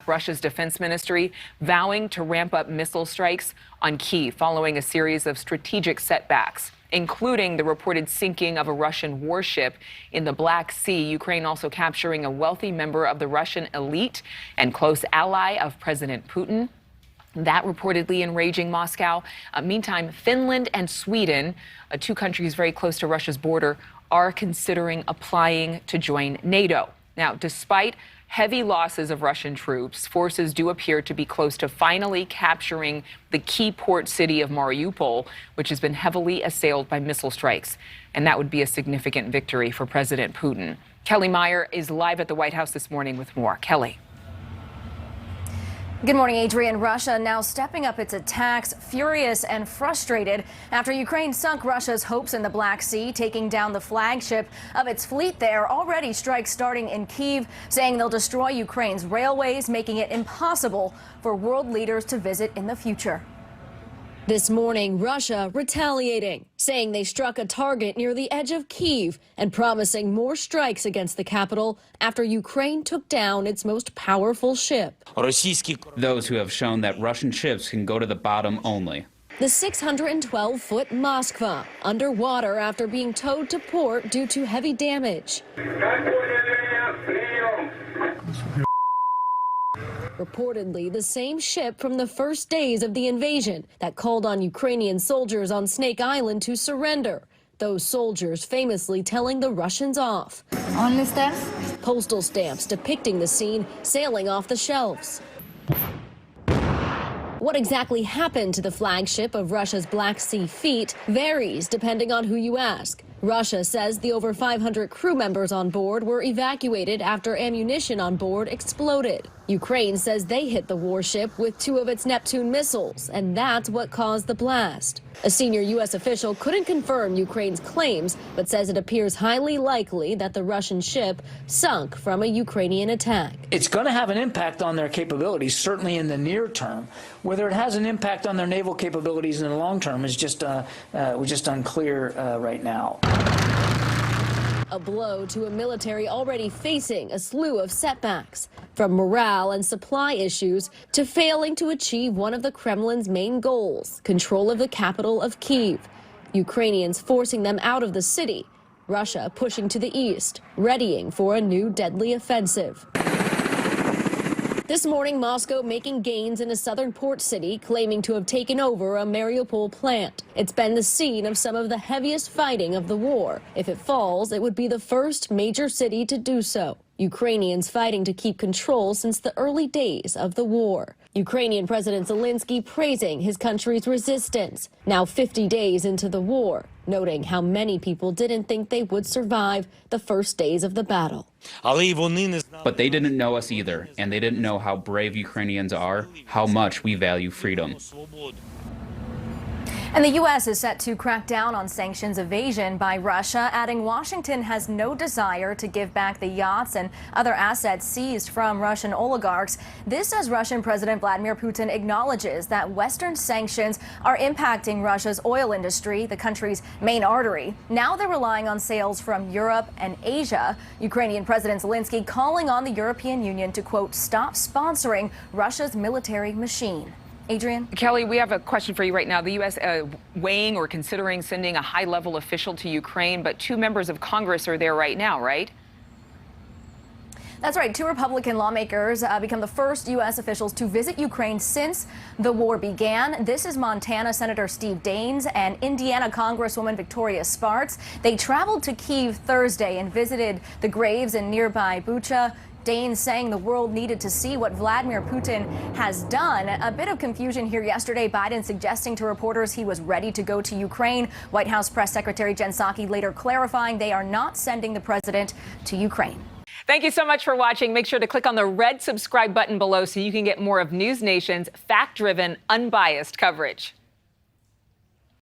Russia's defense ministry vowing to ramp up missile strikes on Kyiv following a series of strategic setbacks, including the reported sinking of a Russian warship in the Black Sea. Ukraine also capturing a wealthy member of the Russian elite and close ally of President Putin. That reportedly enraging Moscow. Meantime, Finland and Sweden, two countries very close to Russia's border, are considering applying to join NATO. Now, despite heavy losses of Russian troops, forces do appear to be close to finally capturing the key port city of Mariupol, which has been heavily assailed by missile strikes. And that would be a significant victory for President Putin. Kelly Meyer is live at the White House this morning with more. Kelly. Good morning, Adrian. Russia now stepping up its attacks, furious and frustrated after Ukraine sunk Russia's hopes in the Black Sea, taking down the flagship of its fleet there. Already strikes starting in Kyiv, saying they'll destroy Ukraine's railways, making it impossible for world leaders to visit in the future. This morning, Russia retaliating, saying they struck a target near the edge of Kyiv and promising more strikes against the capital after Ukraine took down its most powerful ship. Those who have shown that Russian ships can go to the bottom only. The 612-foot Moskva underwater after being towed to port due to heavy damage. Reportedly the same ship from the first days of the invasion that called on Ukrainian soldiers on Snake Island to surrender. Those soldiers famously telling the Russians off. Only stamps? Postal stamps depicting the scene sailing off the shelves. What exactly happened to the flagship of Russia's Black Sea fleet varies depending on who you ask. Russia says the over 500 crew members on board were evacuated after ammunition on board exploded. Ukraine says they hit the warship with two of its Neptune missiles, and that's what caused the blast. A senior U.S. official couldn't confirm Ukraine's claims, but says it appears highly likely that the Russian ship sunk from a Ukrainian attack. It's going to have an impact on their capabilities, certainly in the near term. Whether it has an impact on their naval capabilities in the long term is just unclear right now. A blow to a military already facing a slew of setbacks, from morale and supply issues to failing to achieve one of the Kremlin's main goals, control of the capital of Kyiv. Ukrainians forcing them out of the city, Russia pushing to the east, readying for a new deadly offensive. This morning, Moscow making gains in a southern port city, claiming to have taken over a Mariupol plant. It's been the scene of some of the heaviest fighting of the war. If it falls, it would be the first major city to do so. Ukrainians fighting to keep control since the early days of the war. Ukrainian President Zelensky praising his country's resistance, now 50 days into the war, noting how many people didn't think they would survive the first days of the battle. But they didn't know us either, and they didn't know how brave Ukrainians are, how much we value freedom. And the U.S. is set to crack down on sanctions evasion by Russia, adding Washington has no desire to give back the yachts and other assets seized from Russian oligarchs. This as Russian President Vladimir Putin acknowledges that Western sanctions are impacting Russia's oil industry, the country's main artery. Now they're relying on sales from Europe and Asia. Ukrainian President Zelensky calling on the European Union to, quote, stop sponsoring Russia's military machine. Adrian? Kelly, we have a question for you right now. The U.S. Weighing or considering sending a high-level official to Ukraine, but two members of Congress are there right now, right? That's right. Two Republican lawmakers become the first U.S. officials to visit Ukraine since the war began. This is Montana Senator Steve Daines and Indiana Congresswoman Victoria Spartz. They traveled to Kyiv Thursday and visited the graves in nearby Bucha. Daines saying the world needed to see what Vladimir Putin has done. A bit of confusion here yesterday. Biden suggesting to reporters he was ready to go to Ukraine. White House Press Secretary Jen Psaki later clarifying they are not sending the president to Ukraine. Thank you so much for watching. Make sure to click on the red subscribe button below so you can get more of NewsNation's fact-driven, unbiased coverage.